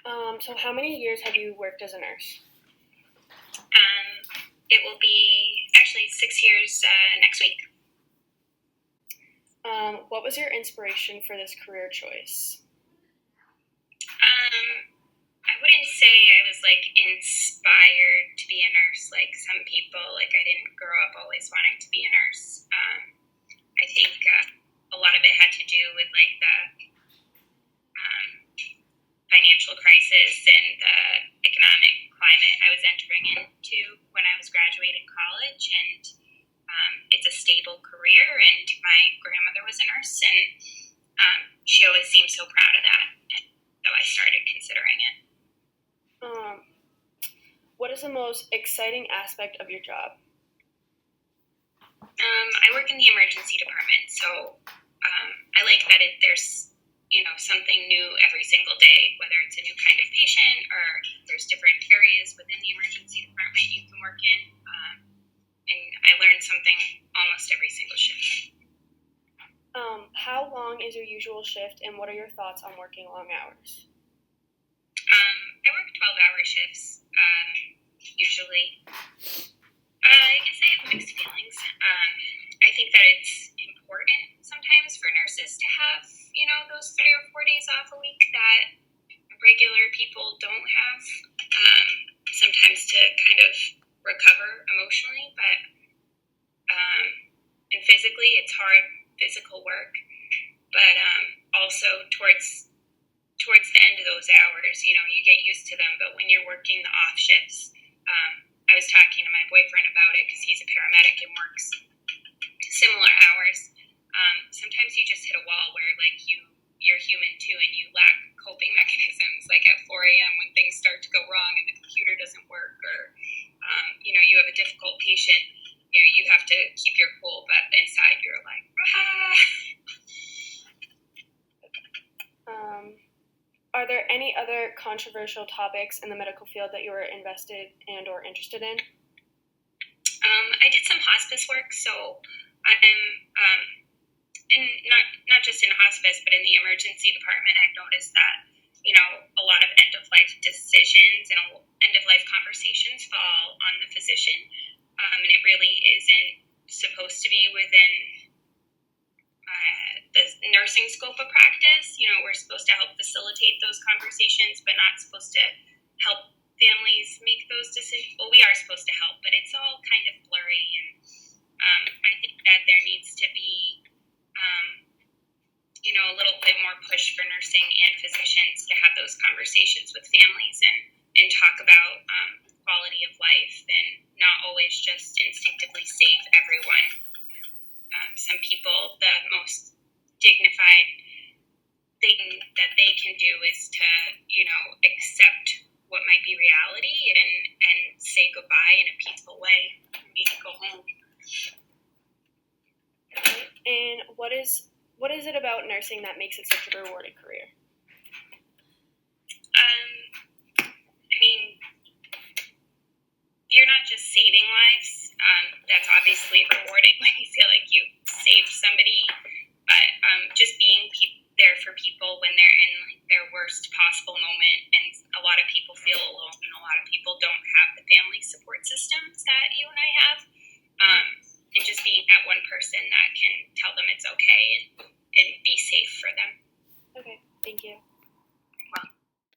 So how many years have you worked as a nurse? It will be actually 6 years next week. What was your inspiration for this career choice? I wouldn't say I was inspired to be a nurse like some people. I didn't grow up always wanting to be a nurse. I think a lot of it had to do with the financial crisis and the economic climate I was entering into when I was graduating college. And it's a stable career, and my grandmother was a nurse, and she always seemed so proud of that. So I started considering it. What is the most exciting aspect of your job? I work in the emergency department, so I like that there's something new every single day, whether it's a new kind of patient or there's different areas within the emergency department you can work in, and I learn something almost every single shift. How long is your usual shift, and what are your thoughts on working long hours? I work 12-hour shifts, usually. I guess I have mixed feelings. I think that it's important sometimes for nurses to have, those 3 or 4 days off a week that regular people don't have, sometimes to kind of recover emotionally, but and physically it's hard physical work, but also towards the end of those hours, you get used to them, but when you're working the off shifts, I was talking to my boyfriend about it because he's a paramedic and works similar hours. Sometimes you just hit a wall where you're human too, and you lack coping mechanisms. At 4 a.m. when things start to go wrong and the computer doesn't work, or you have a difficult patient, you have to keep your cool, but inside you're like, ah. Are there any other controversial topics in the medical field that you are invested and or interested in? I did some hospice work, so I'm in not just in hospice, but in the emergency department. I've noticed that a lot of end of life decisions and end of life conversations fall on the physician, and it really isn't supposed to be within the nursing scope of practice. We're supposed to help facilitate those conversations, but not supposed to help families make those decisions. Well, we are supposed to help, but it's all kind of blurry, and I think that there needs to be a little bit more push for nursing and physicians to have those conversations with families and talk about quality of life, and not always just instinctively save everyone. Some people, the most dignified thing that they can do is to accept what might be reality and say goodbye in a peaceful way, and maybe go home. And what is it about nursing that makes it such a rewarding career? You're not just saving lives. That's obviously rewarding when you feel like you saved somebody, but just being there for people when they're in their worst possible moment, and a lot of people feel alone, and a lot of people don't have the family support systems that you and I have, and just being that one person that can tell them it's okay and be safe for them. Okay, thank you.